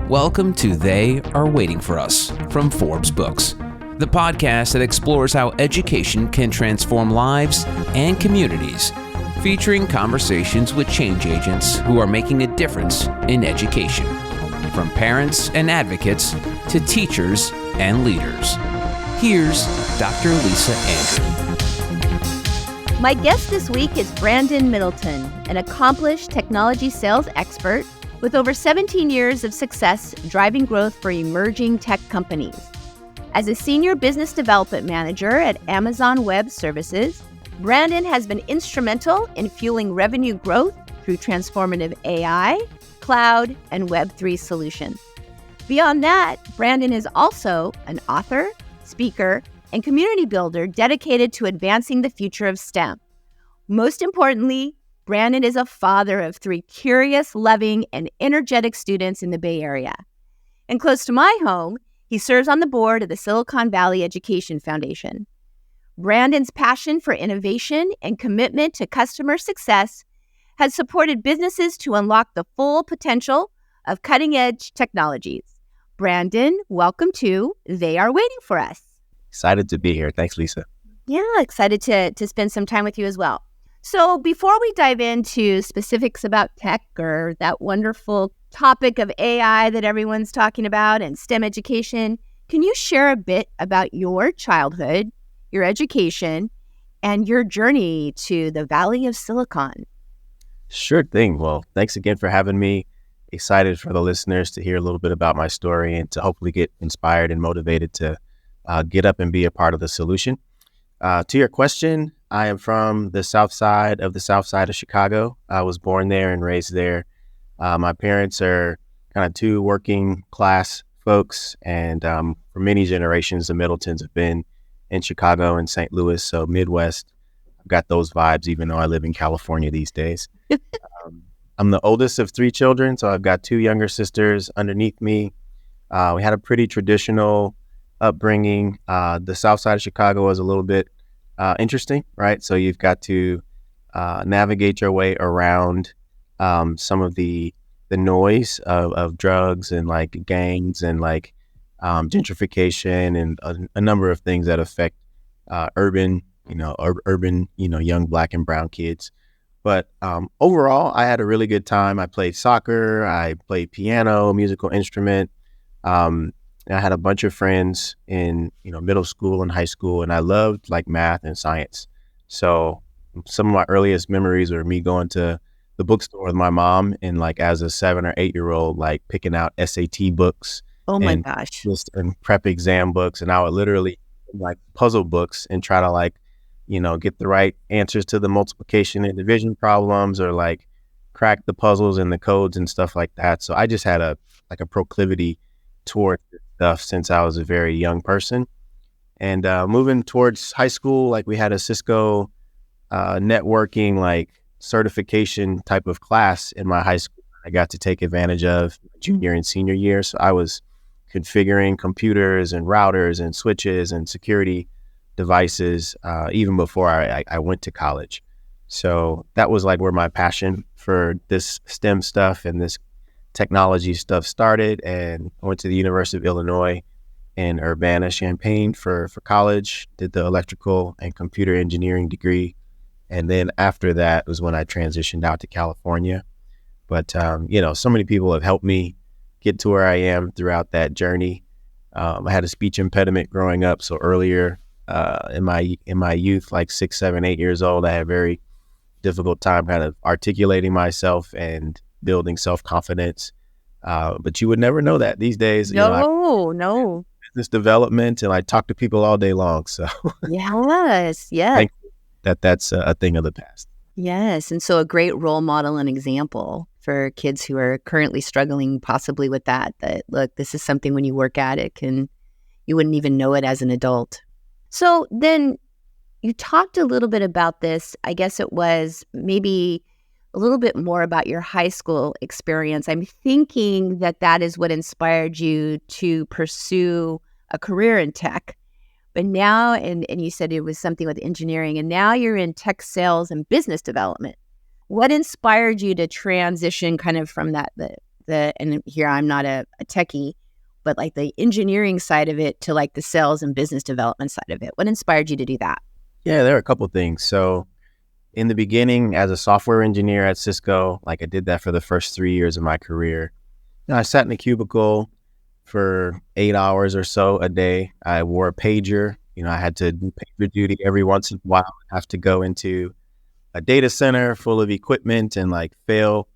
Welcome to They Are Waiting for Us from Forbes Books, the podcast that explores how education can transform lives and communities, featuring conversations with change agents who are making a difference in education, from parents and advocates to teachers and leaders. Here's Dr. Lisa Andrew. My guest this week is Brandon Middleton, an accomplished technology sales expert with over 17 years of success driving growth for emerging tech companies. As a senior business development manager at Amazon Web Services, Brandon has been instrumental in fueling revenue growth through transformative AI, cloud, and Web3 solutions. Beyond that, Brandon is also an author, speaker, and community builder dedicated to advancing the future of STEM. Most importantly, Brandon is a father of 3 curious, loving, and energetic students in the Bay Area. And close to my home, he serves on the board of the Silicon Valley Education Foundation. Brandon's passion for innovation and commitment to customer success has supported businesses to unlock the full potential of cutting-edge technologies. Brandon, welcome to They Are Waiting for Us. Excited to be here. Thanks, Lisa. Yeah, excited to spend some time with you as well. So before we dive into specifics about tech or that wonderful topic of AI that everyone's talking about and STEM education, can you share a bit about your childhood, your education, and your journey to the Valley of Silicon? Sure thing. Well, thanks again for having me. Excited for the listeners to hear a little bit about my story and to hopefully get inspired and motivated to get up and be a part of the solution. To your question, I am from the south side of Chicago. I was born there and raised there. My parents are kind of 2 working class folks, and for many generations, the Middletons have been in Chicago and St. Louis, so Midwest. I've got those vibes, even though I live in California these days. I'm the oldest of 3 children, so I've got 2 younger sisters underneath me. We had a pretty traditional upbringing. The south side of Chicago was a little bit interesting, right? So you've got to navigate your way around some of the noise of drugs and like gangs and like gentrification and a number of things that affect urban, young Black and brown kids. But overall, I had a really good time. I played soccer, I played piano, musical instrument. I had a bunch of friends in, middle school and high school, and I loved like math and science. So some of my earliest memories are me going to the bookstore with my mom and like as a 7 or 8-year-old, like picking out SAT books. Oh my gosh. And prep exam books. And I would literally like puzzle books and try to like, get the right answers to the multiplication and division problems or like crack the puzzles and the codes and stuff like that. So I just had a proclivity towards this stuff since I was a very young person. And moving towards high school, like we had a Cisco networking like certification type of class in my high school. I got to take advantage of junior and senior year. So I was configuring computers and routers and switches and security devices even before I went to college. So that was like where my passion for this STEM stuff and this technology stuff started. And I went to the University of Illinois in Urbana-Champaign for college, did the electrical and computer engineering degree. And then after that was when I transitioned out to California. But, so many people have helped me get to where I am throughout that journey. I had a speech impediment growing up. So earlier in my youth, like 6, 7, 8 years old, I had a very difficult time kind of articulating myself and building self-confidence. But you would never know that these days. No. Business development, and I talk to people all day long. So yes. Thankful that's a thing of the past. Yes. And so a great role model and example for kids who are currently struggling possibly with that look, this is something when you work at it, you wouldn't even know it as an adult. So then you talked a little bit about this. I guess it was maybe a little bit more about your high school experience. I'm thinking that is what inspired you to pursue a career in tech. But now, and you said it was something with engineering, and now you're in tech sales and business development. What inspired you to transition kind of from that, and here I'm not a techie, but like the engineering side of it to like the sales and business development side of it? What inspired you to do that? Yeah, there are a couple of things. So in the beginning, as a software engineer at Cisco, like I did that for the first 3 years of my career. I sat in a cubicle for 8 hours or so a day. I wore a pager. I had to do pager duty every once in a while. I have to go into a data center full of equipment and like fail,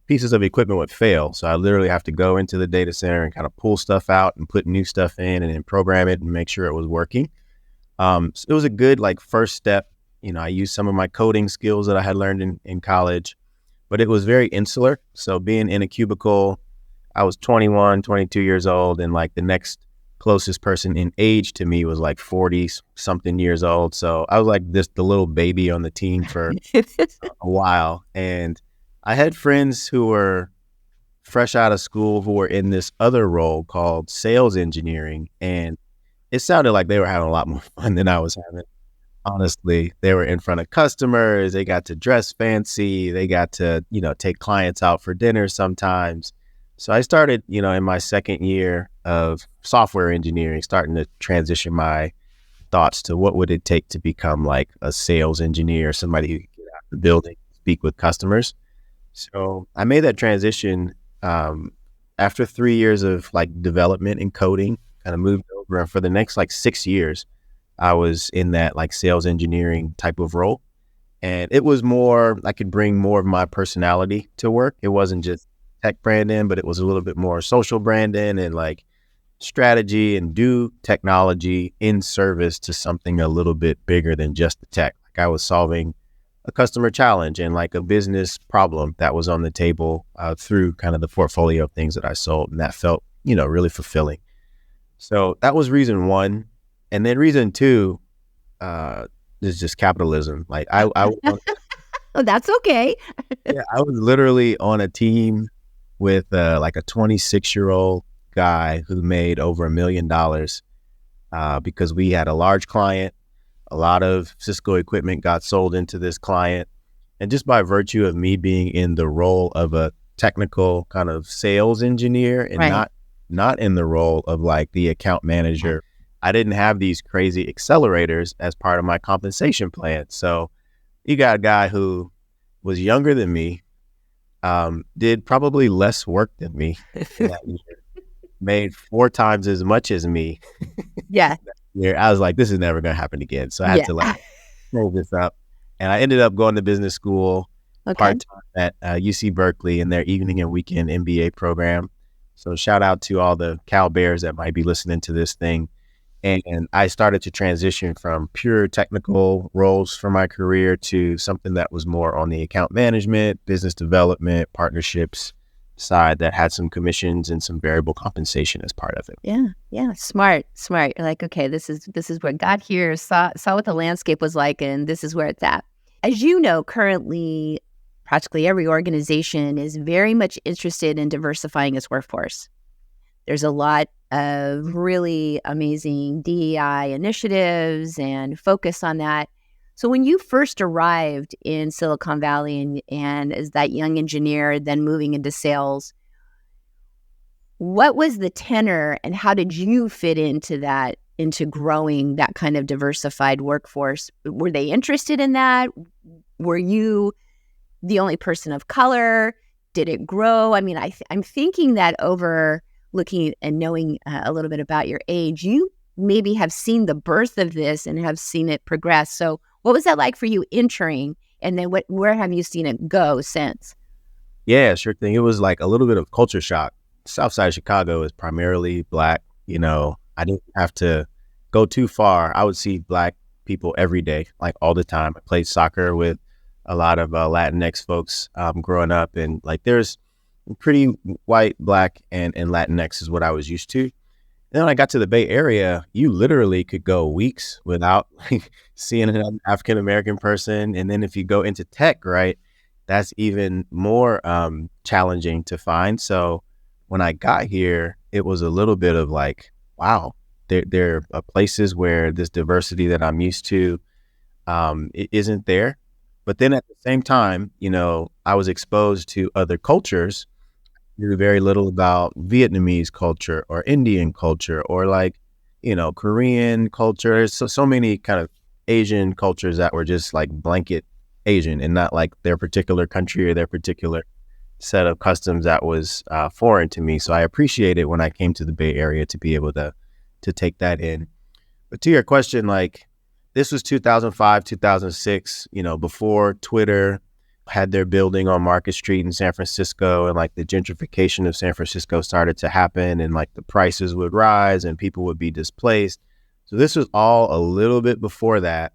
pieces of equipment would fail. So I literally have to go into the data center and kind of pull stuff out and put new stuff in and then program it and make sure it was working. So it was a good like first step. I used some of my coding skills that I had learned in college, but it was very insular. So being in a cubicle, I was 21, 22 years old, and like the next closest person in age to me was like 40 something years old. So I was like the little baby on the team for a while. And I had friends who were fresh out of school who were in this other role called sales engineering. And it sounded like they were having a lot more fun than I was having. Honestly, they were in front of customers. They got to dress fancy. They got to, take clients out for dinner sometimes. So I started, in my second year of software engineering, starting to transition my thoughts to what would it take to become like a sales engineer, somebody who could get out of the building, speak with customers. So I made that transition after 3 years of like development and coding, kind of moved over. And for the next like 6 years, I was in that like sales engineering type of role. And it was more, I could bring more of my personality to work. It wasn't just tech branding, but it was a little bit more social branding and like strategy and do technology in service to something a little bit bigger than just the tech. Like I was solving a customer challenge and like a business problem that was on the table through kind of the portfolio of things that I sold. And that felt, really fulfilling. So that was reason one. And then reason two is just capitalism. Like I Oh, that's okay. yeah, I was literally on a team with like a 26-year-old guy who made over $1 million because we had a large client. A lot of Cisco equipment got sold into this client. And just by virtue of me being in the role of a technical kind of sales engineer and Right. not in the role of like the account manager, I didn't have these crazy accelerators as part of my compensation plan. So you got a guy who was younger than me, did probably less work than me that year, made 4 times as much as me. Yeah. I was like, this is never going to happen again. So I had to like roll this up. And I ended up going to business school part-time at UC Berkeley in their evening and weekend MBA program. So shout out to all the Cal Bears that might be listening to this thing. And I started to transition from pure technical roles for my career to something that was more on the account management, business development, partnerships side that had some commissions and some variable compensation as part of it. Yeah. Smart. You're like, okay, this is what got here, saw what the landscape was like, and this is where it's at. As you know, currently, practically every organization is very much interested in diversifying its workforce. There's a lot of really amazing DEI initiatives and focus on that. So when you first arrived in Silicon Valley and as that young engineer, then moving into sales, what was the tenor and how did you fit into that, into growing that kind of diversified workforce? Were they interested in that? Were you the only person of color? Did it grow? I mean, I'm thinking that over looking and knowing a little bit about your age, you maybe have seen the birth of this and have seen it progress. So what was that like for you entering? And then where have you seen it go since? Yeah, sure thing. It was like a little bit of culture shock. South side of Chicago is primarily Black. I didn't have to go too far. I would see Black people every day, like all the time. I played soccer with a lot of Latinx folks growing up. And like there's pretty white, Black, and Latinx is what I was used to. And then when I got to the Bay Area, you literally could go weeks without seeing an African-American person. And then if you go into tech, right, that's even more challenging to find. So when I got here, it was a little bit of like, wow, there are places where this diversity that I'm used to it isn't there. But then at the same time, I was exposed to other cultures. Knew very little about Vietnamese culture or Indian culture or Korean culture. There's so many kind of Asian cultures that were just like blanket Asian and not like their particular country or their particular set of customs that was foreign to me. So I appreciate it when I came to the Bay Area to be able to take that in. But to your question, like this was 2005, 2006, before Twitter had their building on Market Street in San Francisco, and like the gentrification of San Francisco started to happen, and like the prices would rise and people would be displaced. So this was all a little bit before that.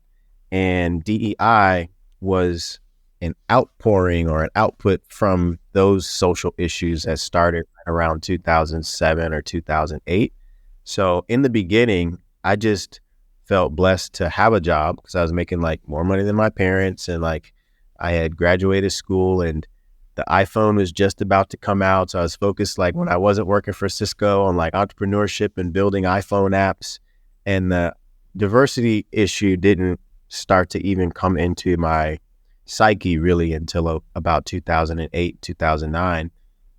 And DEI was an outpouring or an output from those social issues that started around 2007 or 2008. So in the beginning, I just felt blessed to have a job because I was making like more money than my parents, and like I had graduated school and the iPhone was just about to come out. So I was focused, like when I wasn't working for Cisco, on like entrepreneurship and building iPhone apps. And the diversity issue didn't start to even come into my psyche really until about 2008, 2009.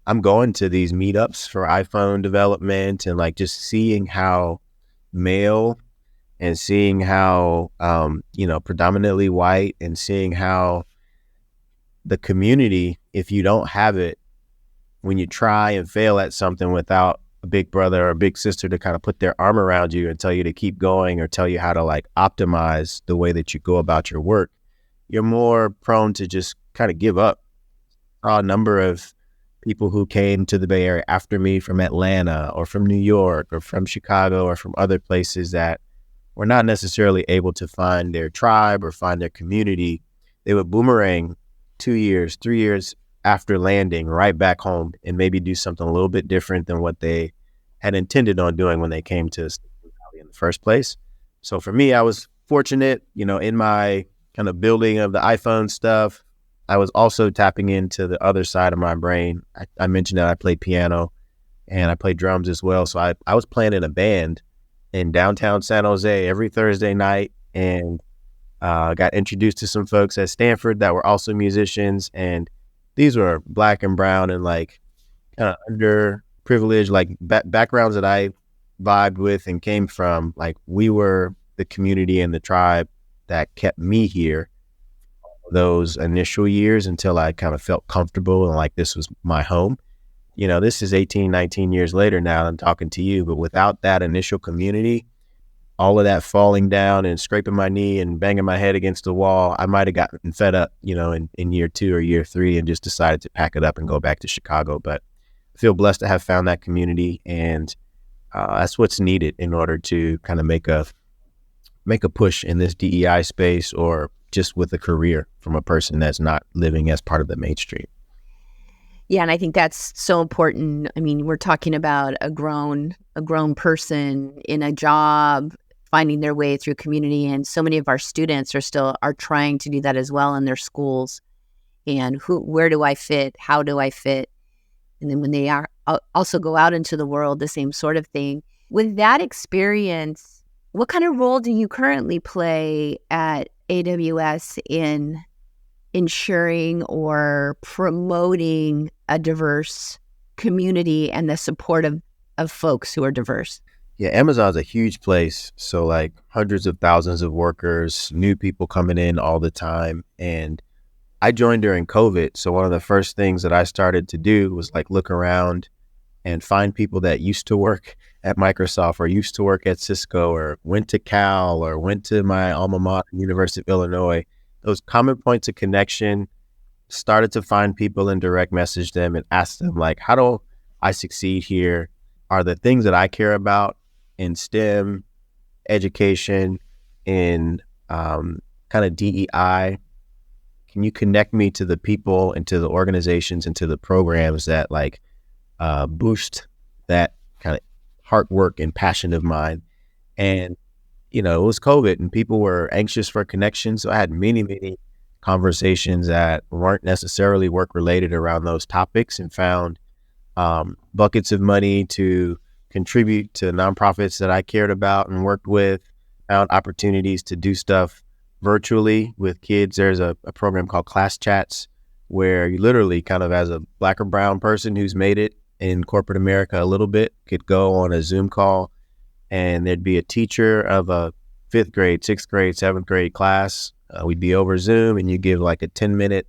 I'm going to these meetups for iPhone development and like just seeing how male and seeing how, predominantly white, and seeing how the community, if you don't have it, when you try and fail at something without a big brother or a big sister to kind of put their arm around you and tell you to keep going or tell you how to like optimize the way that you go about your work, you're more prone to just kind of give up. A number of people who came to the Bay Area after me from Atlanta or from New York or from Chicago or from other places that were not necessarily able to find their tribe or find their community, they would boomerang 2 years, 3 years after landing right back home and maybe do something a little bit different than what they had intended on doing when they came to Silicon Valley in the first place. So for me, I was fortunate, in my kind of building of the iPhone stuff. I was also tapping into the other side of my brain. I mentioned that I played piano and I played drums as well. So I was playing in a band in downtown San Jose every Thursday night, and got introduced to some folks at Stanford that were also musicians, and these were black and brown and like kind of underprivileged, like backgrounds that I vibed with and came from. Like we were the community and the tribe that kept me here those initial years until I kind of felt comfortable and like this was my home. This is 18, 19 years later now I'm talking to you, but without that initial community, all of that falling down and scraping my knee and banging my head against the wall, I might have gotten fed up, in year 2 or year 3 and just decided to pack it up and go back to Chicago. But I feel blessed to have found that community, and that's what's needed in order to kind of make a push in this DEI space, or just with a career from a person that's not living as part of the mainstream. Yeah, and I think that's so important. I mean, we're talking about a grown person in a job, finding their way through community, and so many of our students are trying to do that as well in their schools. And where do I fit? How do I fit? And then when they are also go out into the world, the same sort of thing. With that experience, what kind of role do you currently play at AWS in ensuring or promoting a diverse community and the support of folks who are diverse? Yeah, Amazon's a huge place. So like hundreds of thousands of workers, new people coming in all the time. And I joined during COVID. So one of the first things that I started to do was like look around and find people that used to work at Microsoft or used to work at Cisco or went to Cal or went to my alma mater, University of Illinois. Those common points of connection, started to find people and direct message them and ask them like, how do I succeed here? Are the things that I care about in STEM, education, in kind of DEI, can you connect me to the people and to the organizations and to the programs that like boost that kind of hard work and passion of mine? And, it was COVID and people were anxious for connection. So I had many, many conversations that weren't necessarily work related around those topics, and found buckets of money to contribute to nonprofits that I cared about and worked with, found opportunities to do stuff virtually with kids. There's a program called Class Chats where you literally kind of as a Black or brown person who's made it in corporate America a little bit could go on a Zoom call and there'd be a teacher of a 5th grade, 6th grade, 7th grade class. We'd be over Zoom and you give like a 10-minute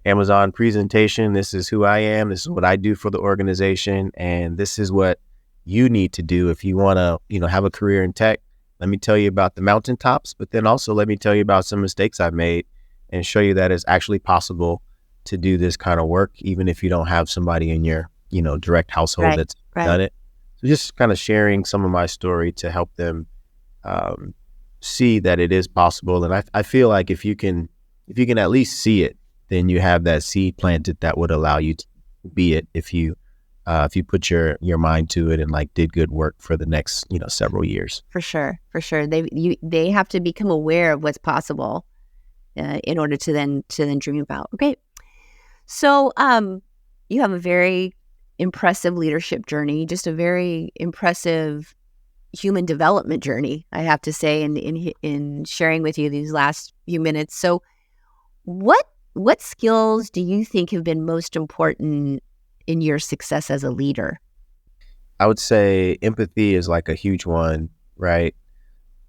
Amazon presentation. This is who I am. This is what I do for the organization. And this is what you need to do if you want to, have a career in tech. Let me tell you about the mountaintops, but then also let me tell you about some mistakes I've made and show you that it's actually possible to do this kind of work, even if you don't have somebody in your, direct household that's done it. So just kind of sharing some of my story to help them see that it is possible. And I feel like if you can at least see it, then you have that seed planted that would allow you to be it if you put your mind to it and like did good work for the next several years. For sure. They have to become aware of what's possible in order to then dream about. Okay, so you have a very impressive leadership journey, just a very impressive human development journey, I have to say, in sharing with you these last few minutes. So, what skills do you think have been most important in your success as a leader? I would say empathy is like a huge one, right?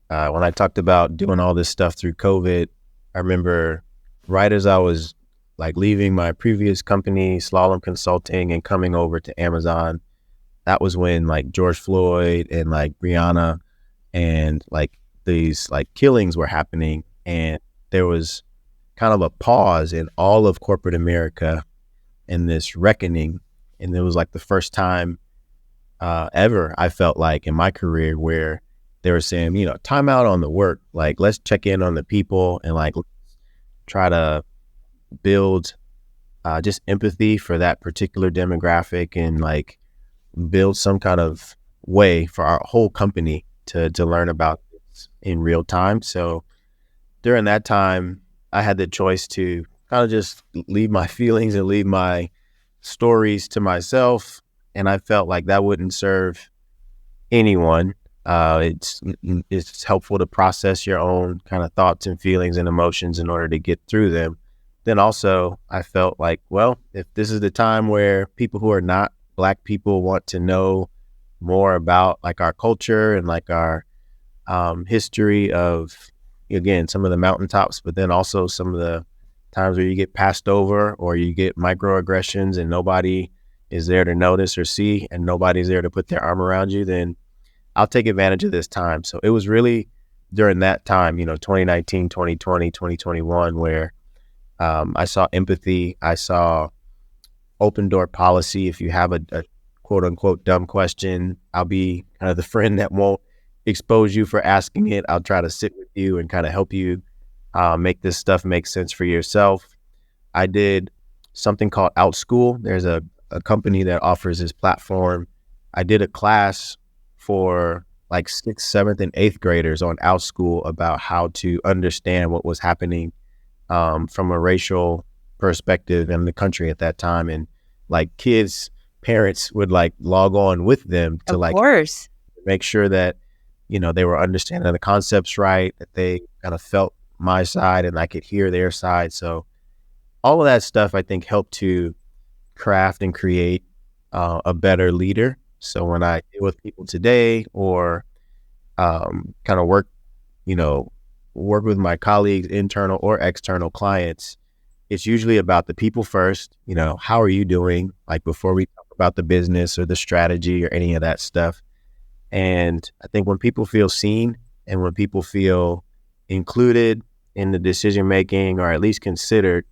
When I talked about doing all this stuff through COVID, I remember right as I was like leaving my previous company, Slalom Consulting, and coming over to Amazon, that was when like George Floyd and like Breonna and like these like killings were happening. And there was kind of a pause in all of corporate America and this reckoning. And it was like the first time ever I felt like in my career where they were saying, time out on the work, like let's check in on the people and like try to build just empathy for that particular demographic and like build some kind of way for our whole company to learn about this in real time. So during that time, I had the choice to kind of just leave my feelings and leave my stories to myself. And I felt like that wouldn't serve anyone. It's helpful to process your own kind of thoughts and feelings and emotions in order to get through them. Then also I felt like, well, if this is the time where people who are not Black people want to know more about like our culture and like our history of, again, some of the mountaintops, but then also some of the times where you get passed over or you get microaggressions and nobody is there to notice or see and nobody's there to put their arm around you, then I'll take advantage of this time. So it was really during that time, 2019, 2020, 2021, where I saw empathy. I saw open door policy. If you have a quote unquote dumb question, I'll be kind of the friend that won't expose you for asking it. I'll try to sit with you and kind of help you make this stuff make sense for yourself. I did something called OutSchool. There's a company that offers this platform. I did a class for like 6th, 7th, and 8th graders on OutSchool about how to understand what was happening from a racial perspective in the country at that time. And like kids, parents would like log on with them to like make sure that, they were understanding the concepts right, that they kind of felt my side and I could hear their side. So all of that stuff, I think, helped to craft and create a better leader. So when I deal with people today or kind of work with my colleagues, internal or external clients, it's usually about the people first. How are you doing? Like before we talk about the business or the strategy or any of that stuff. And I think when people feel seen and when people feel included in the decision making or at least considered,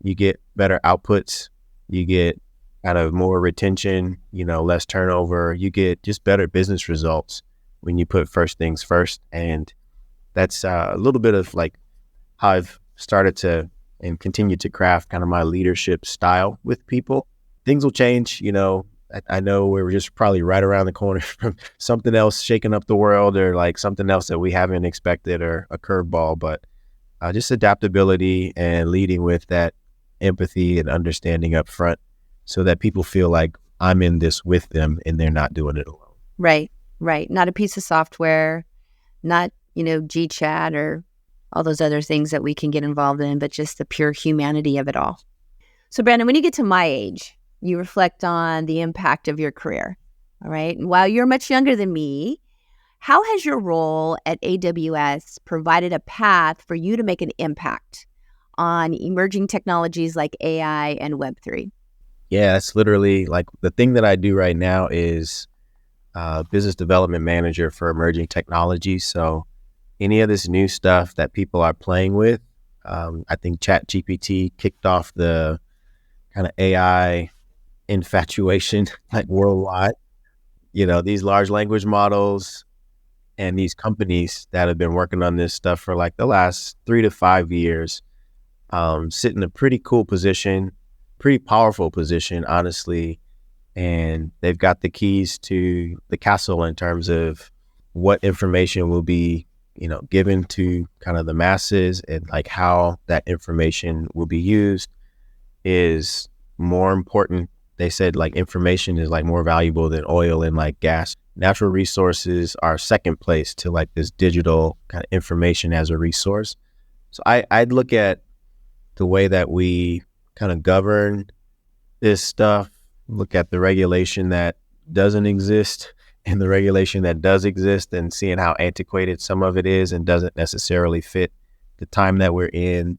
you get better outputs, you get kind of more retention, less turnover, you get just better business results when you put first things first. And that's a little bit of like how I've started to and continue to craft kind of my leadership style with people. Things will change, I know we're just probably right around the corner from something else shaking up the world or like something else that we haven't expected or a curveball, but just adaptability and leading with that empathy and understanding up front so that people feel like I'm in this with them and they're not doing it alone. Right, right. Not a piece of software, not, GChat or all those other things that we can get involved in, but just the pure humanity of it all. So, Brandon, when you get to my age, you reflect on the impact of your career. All right. And while you're much younger than me, how has your role at AWS provided a path for you to make an impact on emerging technologies like AI and Web3? Yeah, that's literally like the thing that I do right now is business development manager for emerging technologies. So any of this new stuff that people are playing with, I think ChatGPT kicked off the kind of AI infatuation like worldwide. These large language models and these companies that have been working on this stuff for like the last 3 to 5 years sit in a pretty cool position, pretty powerful position, honestly. And they've got the keys to the castle in terms of what information will be, given to kind of the masses, and like how that information will be used is more important. They said like information is like more valuable than oil and like gas. Natural resources are second place to like this digital kind of information as a resource. So I'd look at the way that we kind of govern this stuff, look at the regulation that doesn't exist and the regulation that does exist, and seeing how antiquated some of it is and doesn't necessarily fit the time that we're in.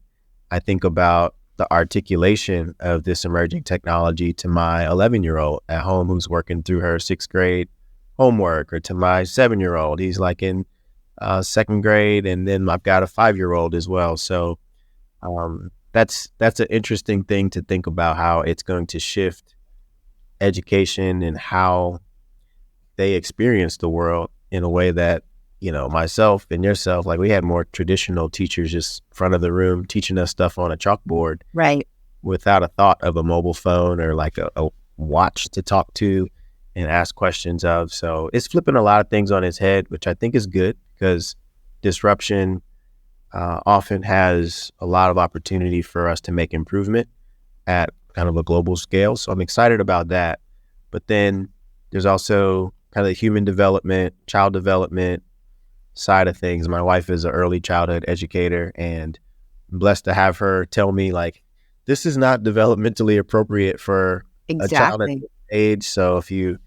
I think about the articulation of this emerging technology to my 11-year-old at home who's working through her 6th grade homework, or to my 7-year-old. He's like in 2nd grade, and then I've got a 5-year-old as well. So that's an interesting thing to think about, how it's going to shift education and how they experience the world in a way that, myself and yourself, like we had more traditional teachers just front of the room teaching us stuff on a chalkboard, right, without a thought of a mobile phone or like a watch to talk to and ask questions of. So it's flipping a lot of things on its head, which I think is good, because disruption often has a lot of opportunity for us to make improvement at kind of a global scale. So I'm excited about that. But then there's also kind of the human development, child development side of things. My wife is an early childhood educator, and I'm blessed to have her tell me like, this is not developmentally appropriate for a child at this age. So if you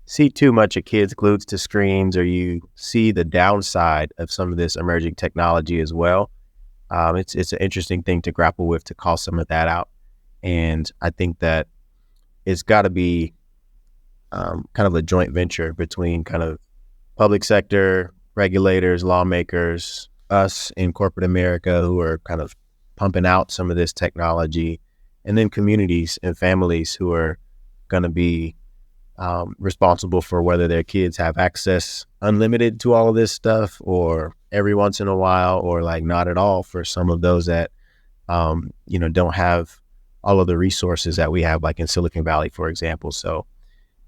see too much of kids glued to screens, or you see the downside of some of this emerging technology as well, it's an interesting thing to grapple with, to call some of that out. And I think that it's got to be kind of a joint venture between kind of public sector, regulators, lawmakers, us in corporate America who are kind of pumping out some of this technology, and then communities and families who are going to be responsible for whether their kids have access unlimited to all of this stuff, or every once in a while, or like not at all for some of those that, don't have all of the resources that we have, like in Silicon Valley, for example. So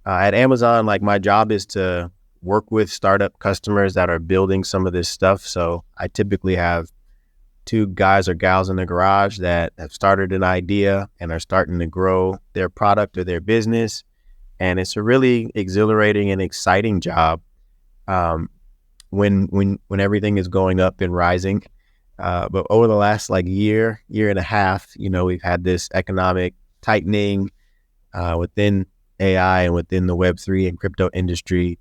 at Amazon, like my job is to work with startup customers that are building some of this stuff. So I typically have 2 guys or gals in the garage that have started an idea and are starting to grow their product or their business. And it's a really exhilarating and exciting job when everything is going up and rising. But over the last like year and a half, we've had this economic tightening within AI and within the Web3 and crypto industry.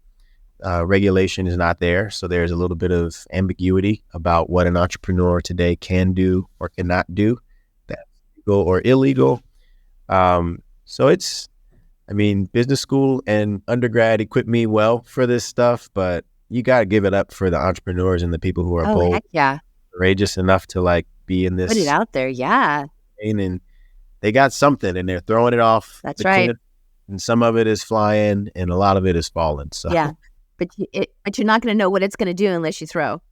Regulation is not there. So there's a little bit of ambiguity about what an entrepreneur today can do or cannot do, that's legal or illegal. So business school and undergrad equipped me well for this stuff, but you got to give it up for the entrepreneurs and the people who are bold, heck yeah, courageous enough to like be in this. Put it out there, yeah. And they got something and they're throwing it off. That's right. And some of it is flying and a lot of it is falling. So yeah, but you're not going to know what it's going to do unless you throw.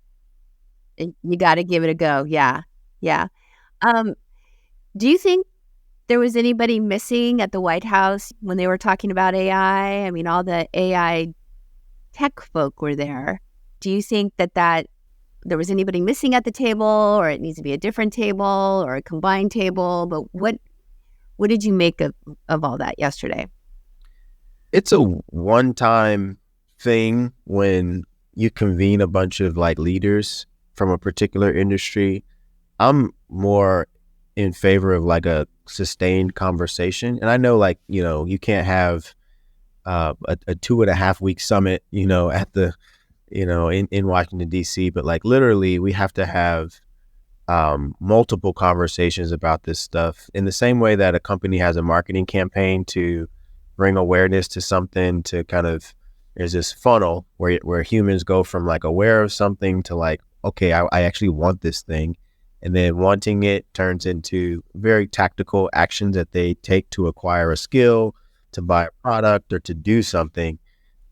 You got to give it a go. Yeah, yeah. Do you think there was anybody missing at the White House when they were talking about AI? I mean, all the AI tech folk were there. Do you think that there was anybody missing at the table, or it needs to be a different table or a combined table? But what did you make of all that yesterday? It's a one-time thing when you convene a bunch of like leaders from a particular industry. I'm more in favor of like a sustained conversation. And I know like, you can't have a 2.5 week summit, at the, in Washington, D.C., but like literally we have to have multiple conversations about this stuff in the same way that a company has a marketing campaign to bring awareness to something, to kind of, there's this funnel where humans go from like aware of something to like, okay, I actually want this thing. And then wanting it turns into very tactical actions that they take to acquire a skill, to buy a product, or to do something.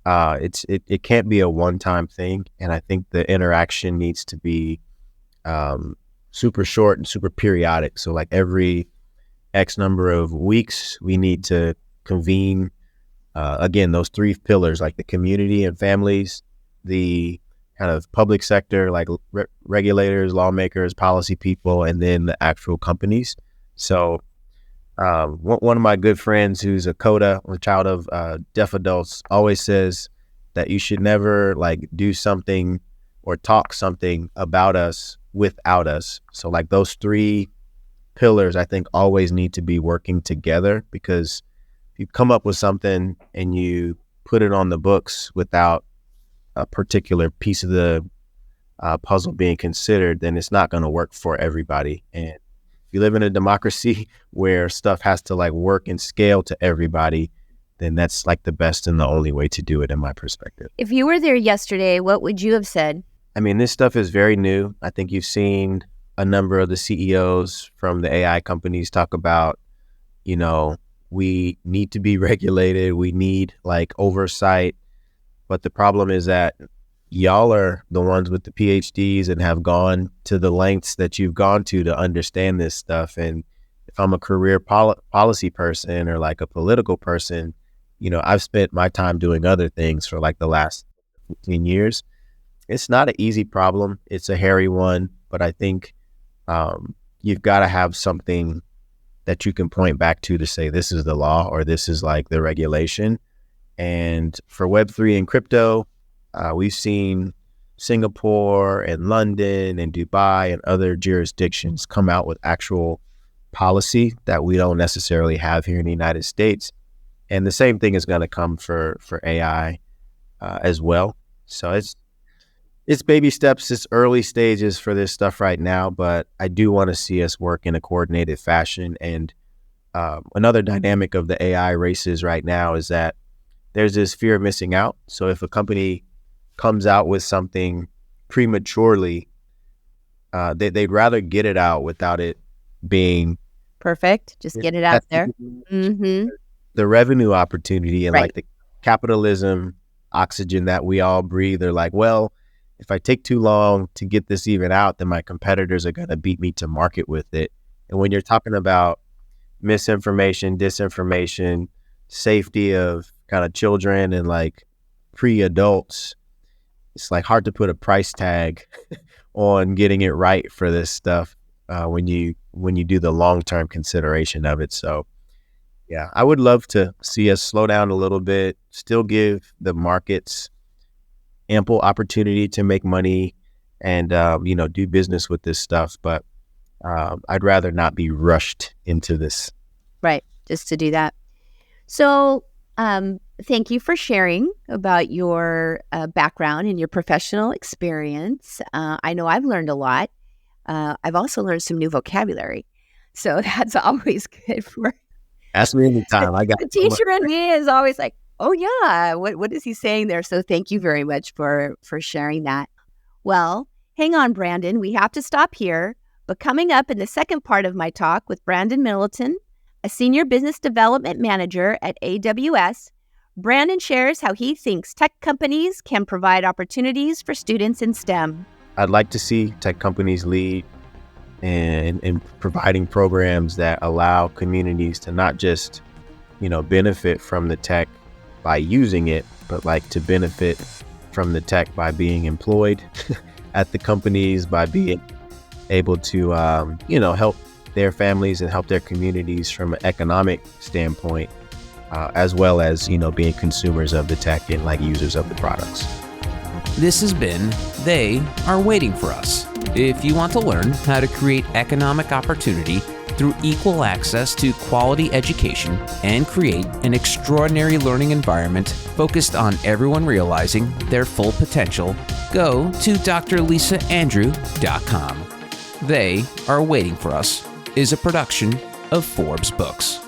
It can't be a one-time thing. And I think the interaction needs to be super short and super periodic. So like every X number of weeks, we need to convene, again, those three pillars, like the community and families, the kind of public sector, like regulators, lawmakers, policy people, and then the actual companies. So one of my good friends who's a CODA, a child of deaf adults, always says that you should never like do something or talk something about us without us. So like those three pillars, I think, always need to be working together, because if you come up with something and you put it on the books without a particular piece of the puzzle being considered, then it's not going to work for everybody. And if you live in a democracy where stuff has to like work and scale to everybody, then that's like the best and the only way to do it, in my perspective. If you were there yesterday, what would you have said? I mean, this stuff is very new. I think you've seen a number of the CEOs from the AI companies talk about, we need to be regulated. We need like oversight. But the problem is that y'all are the ones with the PhDs and have gone to the lengths that you've gone to understand this stuff. And if I'm a career policy person or like a political person, I've spent my time doing other things for like the last 15 years. It's not an easy problem. It's a hairy one, but I think you've got to have something that you can point back to say this is the law or this is like the regulation. And for Web3 and crypto, we've seen Singapore and London and Dubai and other jurisdictions come out with actual policy that we don't necessarily have here in the United States. And the same thing is going to come for AI as well. So it's baby steps, it's early stages for this stuff right now, but I do want to see us work in a coordinated fashion. And another dynamic of the AI races right now is that there's this fear of missing out. So if a company comes out with something prematurely, they'd rather get it out without it being perfect. Just get it out there. Mm-hmm. The revenue opportunity and right. like the capitalism oxygen that we all breathe. They're like, well, if I take too long to get this even out, then my competitors are going to beat me to market with it. And when you're talking about misinformation, disinformation, safety of kind of children and like pre-adults, it's like hard to put a price tag on getting it right for this stuff when you do the long-term consideration of it. So yeah, I would love to see us slow down a little bit, still give the markets ample opportunity to make money and do business with this stuff. But I'd rather not be rushed into this. Right, just to do that. So thank you for sharing about your background and your professional experience. I know I've learned a lot. I've also learned some new vocabulary. So that's always good for... Ask me anytime. I got the teacher in me is always like, oh yeah, what is he saying there? So thank you very much for sharing that. Well, hang on, Brandon. We have to stop here. But coming up in the second part of my talk with Brandon Middleton, a senior business development manager at AWS, Brandon shares how he thinks tech companies can provide opportunities for students in STEM. I'd like to see tech companies lead in providing programs that allow communities to not just, benefit from the tech by using it, but like to benefit from the tech by being employed at the companies, by being able to, help their families and help their communities from an economic standpoint. as well as, being consumers of the tech and like users of the products. This has been They Are Waiting for Us. If you want to learn how to create economic opportunity through equal access to quality education and create an extraordinary learning environment focused on everyone realizing their full potential, go to drlisaandrew.com. They Are Waiting for Us is a production of Forbes Books.